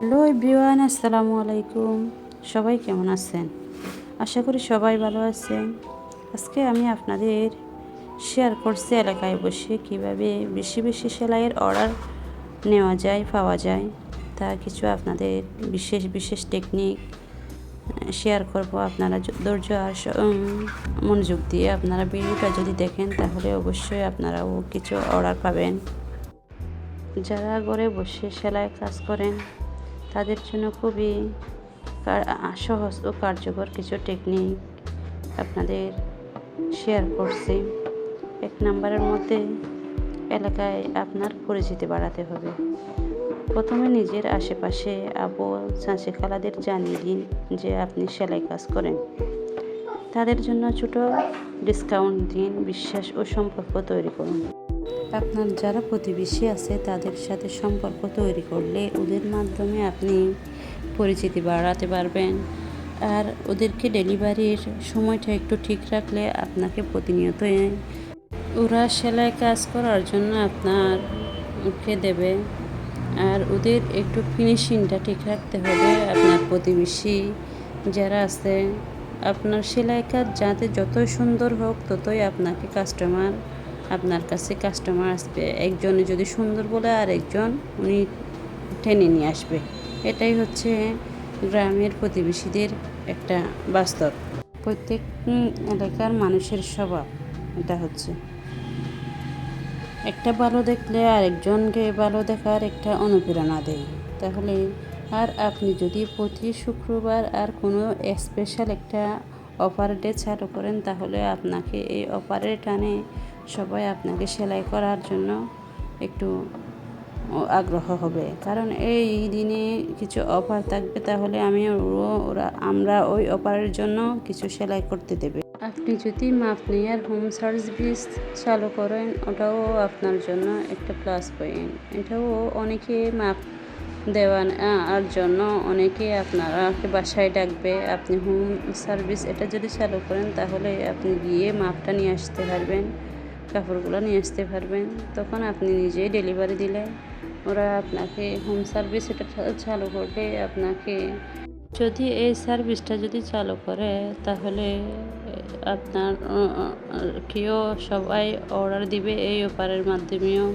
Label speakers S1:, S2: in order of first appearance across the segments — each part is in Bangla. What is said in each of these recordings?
S1: হ্যালো এভরিওয়ান, আসসালামু আলাইকুম। সবাই কেমন আছেন? আশা করি সবাই ভালো আছেন। আজকে আমি আপনাদের শেয়ার করছি এলাকায় বসে কিভাবে বেশি বেশি সেলাইয়ের অর্ডার নেওয়া যায়, পাওয়া যায়, তা কিছু আপনাদের বিশেষ বিশেষ টেকনিক শেয়ার করব। আপনারা ধৈর্য আর মনোযোগ দিয়ে আপনারা ভিডিওটা যদি দেখেন তাহলে অবশ্যই আপনারাও কিছু অর্ডার পাবেন। যারা ঘরে বসে সেলাই কাজ করেন তাদের জন্য খুবই সহজ ও কার্যকর কিছু টেকনিক আপনাদের শেয়ার করছি। 1 নম্বরের মধ্যে এলাকায় আপনার পরিচিতি বাড়াতে হবে। প্রথমে নিজের আশেপাশে আপু চাচি খালাদের জানিয়ে দিন যে আপনি সেলাই কাজ করেন। তাদের জন্য ছোট ডিসকাউন্ট দিন, বিশ্বাস ও সম্পর্ক তৈরি করুন। আপনার যারা প্রতিবেশী আছে তাদের সাথে সম্পর্ক তৈরি করলে ওদের মাধ্যমে আপনি পরিচিতি বাড়াতে পারবেন। আর ওদেরকে ডেলিভারির সময়টা একটু ঠিক রাখলে আপনাকে প্রতিনিয়ত ওরা সেলাই কাজ করার জন্য আপনাকে দেবে। আর ওদের একটু ফিনিশিংটা ঠিক রাখতে হবে। আপনার প্রতিবেশী যারা আছে, আপনার সেলাই কাজ যাতে যতই সুন্দর হোক ততই আপনার কাছে কাস্টমার আসবে। একজনে যদি সুন্দর বলে আর একজন উনি টেনে নিয়ে আসবে। এটাই হচ্ছে গ্রামের প্রতিবেশীদের একটা বাস্তব। প্রত্যেক এলাকার মানুষের স্বভাব এটা হচ্ছে। একটা ভালো দেখলে আরেকজনকে ভালো দেখার একটা অনুপ্রেরণা দেয়। তাহলে আর আপনি যদি প্রতি শুক্রবার আর কোনো স্পেশাল একটা অফার ডে চালু করেন তাহলে আপনাকে এই অফারের টানে সবাই আপনাকে সেলাই করার জন্য একটু আগ্রহ হবে। কারণ এই দিনে কিছু অফার থাকবে, তাহলে আমরা ওই অফারের জন্য কিছু সেলাই করতে দেবে। আপনি যদি মাপ নেওয়ার হোম সার্ভিস চালু করেন ওটাও আপনার জন্য একটা প্লাস পয়েন্ট। এটাও অনেকে মাপ দেওয়ার জন্য অনেকে আপনাকে বাসায় ডাকবে। আপনি হোম সার্ভিস এটা যদি চালু করেন তাহলে আপনি গিয়ে মাপটা নিয়ে আসতে পারবেন, কাপড়গুলো নিয়ে আসতে পারবেন। তখন আপনি নিজেই ডেলিভারি দিলে ওরা আপনাকে হোম সার্ভিস এটা চালু করলে আপনাকে যদি এই সার্ভিসটা যদি চালু করে তাহলে আপনার কেউ সবাই অর্ডার দিবে এই অফারের মাধ্যমেও।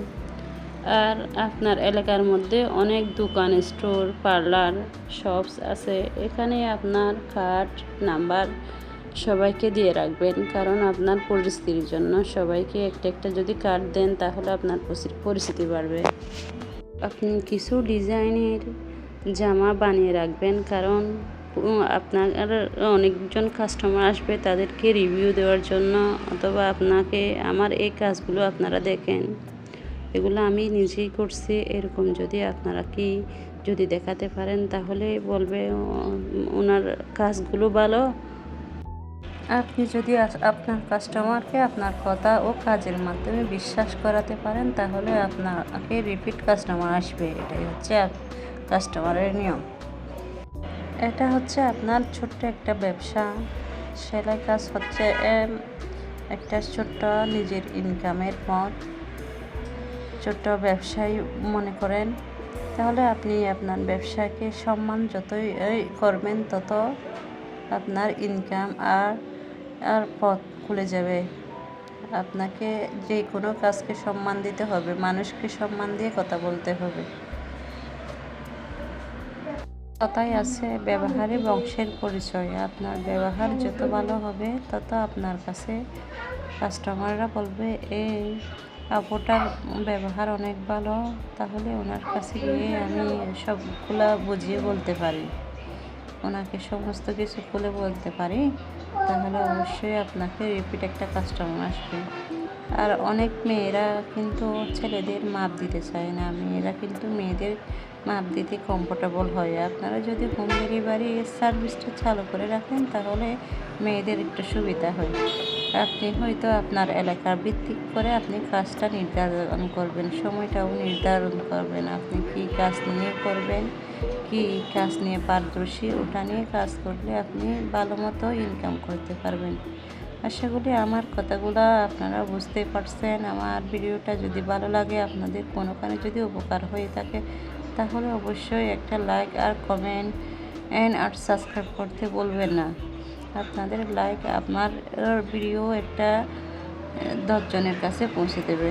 S1: আর আপনার এলাকার মধ্যে অনেক দোকান, স্টোর, পার্লার, শপস আছে। এখানে আপনার কার্ড নাম্বার সবাইকে দিয়ে রাখবেন, কারণ আপনার পরিচিতির জন্য সবাইকে একটা একটা যদি কার্ড দেন তাহলে আপনার পরিচিতি বাড়বে। আপনি কিছু ডিজাইনের জামা বানিয়ে রাখবেন, কারণ আপনার অনেকজন কাস্টমার আসবে তাদেরকে রিভিউ দেওয়ার জন্য, অথবা আপনাকে আমার এই কাজগুলো আপনারা দেখেন, এগুলো আমি নিজেই করছি, এরকম আপনারা যদি দেখাতে পারেন তাহলে বলবে ওনার কাজগুলো ভালো। আপনি যদি আপনার কাস্টমারকে আপনার কথা ও কাজের মাধ্যমে বিশ্বাস করাতে পারেন তাহলে আপনাকে রিপিট কাস্টমার আসবে। এটাই হচ্ছে কাস্টমারের নিয়ম। এটা হচ্ছে আপনার ছোট্ট একটা ব্যবসা। সেলাই কাজ হচ্ছে একটা ছোট্ট নিজের ইনকামের পথ। ছোট্ট ব্যবসায়ী মনে করেন, তাহলে আপনি আপনার ব্যবসাকে সম্মান যতই করবেন তত আপনার ইনকাম আর পথ খুলে যাবে। আপনাকে যে কোনো কাজকে সম্মান দিতে হবে, মানুষকে সম্মান দিয়ে কথা বলতে হবে। কথাই আছে, ব্যবহারে বংশের পরিচয়। আপনার ব্যবহার যত ভালো হবে তত আপনার কাছে কাস্টমাররা বলবে এই আপুটার ব্যবহার অনেক ভালো, তাহলে ওনার কাছে গিয়ে আমি সবগুলা বুঝিয়ে বলতে পারি, ওনাকে সমস্ত কিছু খুলে বলতে পারি, তাহলে অবশ্যই আপনাকে রিপিট একটা কাস্টমার আসবে। আর অনেক মেয়েরা কিন্তু ছেলেদের মাপ দিতে চায় না, মেয়েরা কিন্তু মেয়েদের মাপ দিতে কমফোর্টেবল হয়। আপনারা যদি হোম ডেলিভারি সার্ভিসটা চালু করে রাখেন তাহলে মেয়েদের একটু সুবিধা হয়। আপনি হয়তো আপনার এলাকার ভিত্তিক করে আপনি কাজটা নির্ধারণ করবেন, সময়টাও নির্ধারণ করবেন, আপনি কী কাজ নিয়ে করবেন, কী কাজ নিয়ে পারদর্শী, ওটা নিয়ে কাজ করলে আপনি ভালো মতো ইনকাম করতে পারবেন। আশা করি আমার কথাগুলো আপনারা বুঝতে পারছেন। আমার ভিডিওটা যদি ভালো লাগে, আপনাদের কোনোখানে যদি উপকার হয়ে থাকে তাহলে অবশ্যই একটা লাইক আর কমেন্ট আর সাবস্ক্রাইব করতে বলবেন না। আপনাদের লাইক আমার ভিডিও একটা 10 জনের কাছে পৌঁছে দেবে।